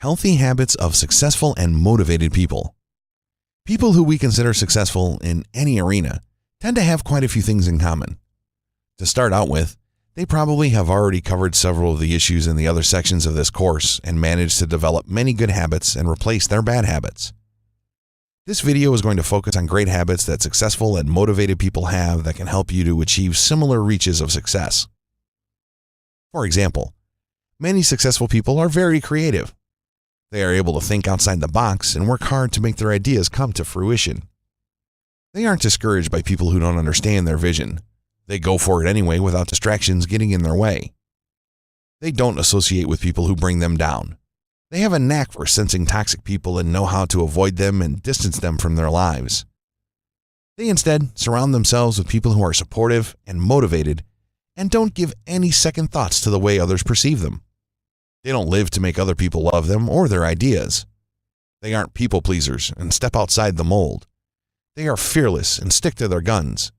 Healthy habits of successful and motivated people. People who we consider successful in any arena tend to have quite a few things in common. To start out with, they probably have already covered several of the issues in the other sections of this course and managed to develop many good habits and replace their bad habits. This video is going to focus on great habits that successful and motivated people have that can help you to achieve similar reaches of success. For example, many successful people are very creative. They are able to think outside the box and work hard to make their ideas come to fruition. They aren't discouraged by people who don't understand their vision. They go for it anyway without distractions getting in their way. They don't associate with people who bring them down. They have a knack for sensing toxic people and know how to avoid them and distance them from their lives. They instead surround themselves with people who are supportive and motivated and don't give any second thoughts to the way others perceive them. They don't live to make other people love them or their ideas. They aren't people pleasers and step outside the mold. They are fearless and stick to their guns.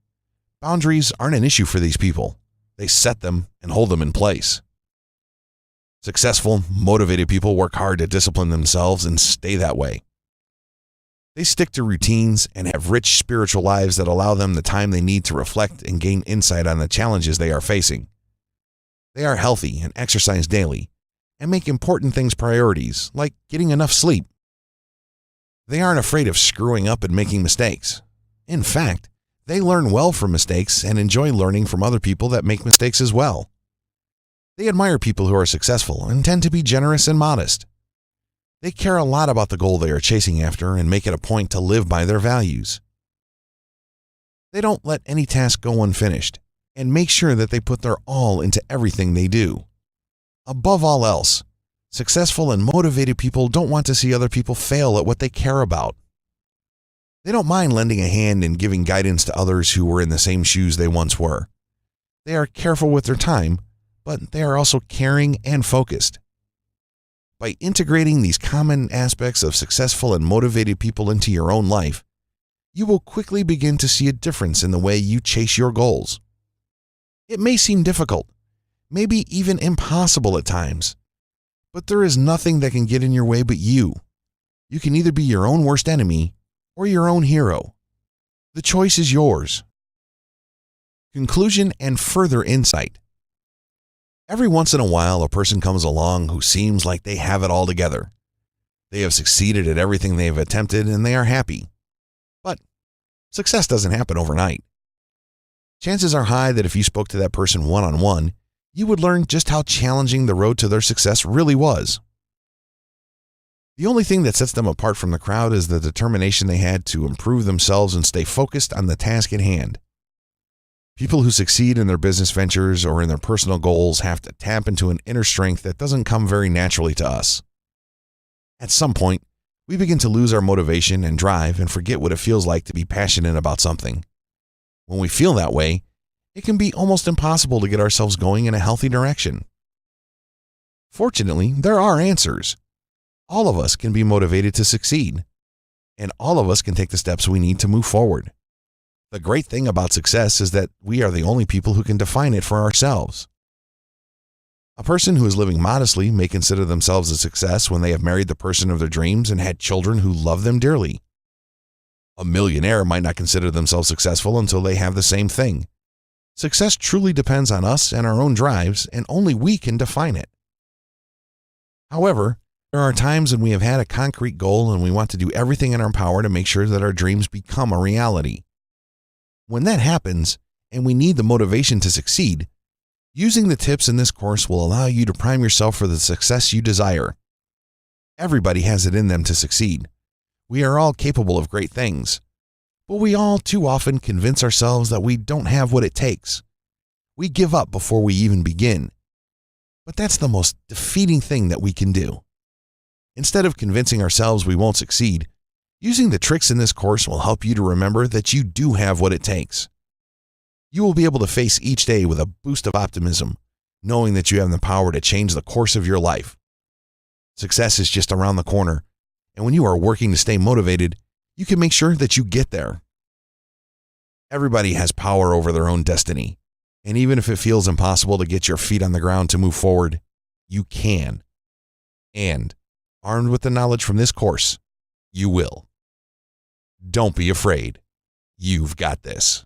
Boundaries aren't an issue for these people. They set them and hold them in place. Successful, motivated people work hard to discipline themselves and stay that way. They stick to routines and have rich spiritual lives that allow them the time they need to reflect and gain insight on the challenges they are facing. They are healthy and exercise daily and make important things priorities, like getting enough sleep. They aren't afraid of screwing up and making mistakes. In fact, they learn well from mistakes and enjoy learning from other people that make mistakes as well. They admire people who are successful and tend to be generous and modest. They care a lot about the goal they are chasing after and make it a point to live by their values. They don't let any task go unfinished and make sure that they put their all into everything they do. Above all else, successful and motivated people don't want to see other people fail at what they care about. They don't mind lending a hand and giving guidance to others who were in the same shoes they once were. They are careful with their time, but they are also caring and focused. By integrating these common aspects of successful and motivated people into your own life, you will quickly begin to see a difference in the way you chase your goals. It may seem difficult, maybe even impossible at times, but there is nothing that can get in your way but you. You can either be your own worst enemy or your own hero. The choice is yours. Conclusion and further insight. Every once in a while, a person comes along who seems like they have it all together. They have succeeded at everything they have attempted and they are happy. But success doesn't happen overnight. Chances are high that if you spoke to that person one-on-one, you would learn just how challenging the road to their success really was. The only thing that sets them apart from the crowd is the determination they had to improve themselves and stay focused on the task at hand. People who succeed in their business ventures or in their personal goals have to tap into an inner strength that doesn't come very naturally to us. At some point, we begin to lose our motivation and drive and forget what it feels like to be passionate about something. When we feel that way, it can be almost impossible to get ourselves going in a healthy direction. Fortunately, there are answers. All of us can be motivated to succeed, and all of us can take the steps we need to move forward. The great thing about success is that we are the only people who can define it for ourselves. A person who is living modestly may consider themselves a success when they have married the person of their dreams and had children who love them dearly. A millionaire might not consider themselves successful until they have the same thing. Success truly depends on us and our own drives, and only we can define it. However, there are times when we have had a concrete goal and we want to do everything in our power to make sure that our dreams become a reality. When that happens, and we need the motivation to succeed, using the tips in this course will allow you to prime yourself for the success you desire. Everybody has it in them to succeed. We are all capable of great things, but we all too often convince ourselves that we don't have what it takes. We give up before we even begin. But that's the most defeating thing that we can do. Instead of convincing ourselves we won't succeed, using the tricks in this course will help you to remember that you do have what it takes. You will be able to face each day with a boost of optimism, knowing that you have the power to change the course of your life. Success is just around the corner, and when you are working to stay motivated, you can make sure that you get there. Everybody has power over their own destiny, and even if it feels impossible to get your feet on the ground to move forward, you can. And Armed with the knowledge from this course, you will. Don't be afraid. You've got this.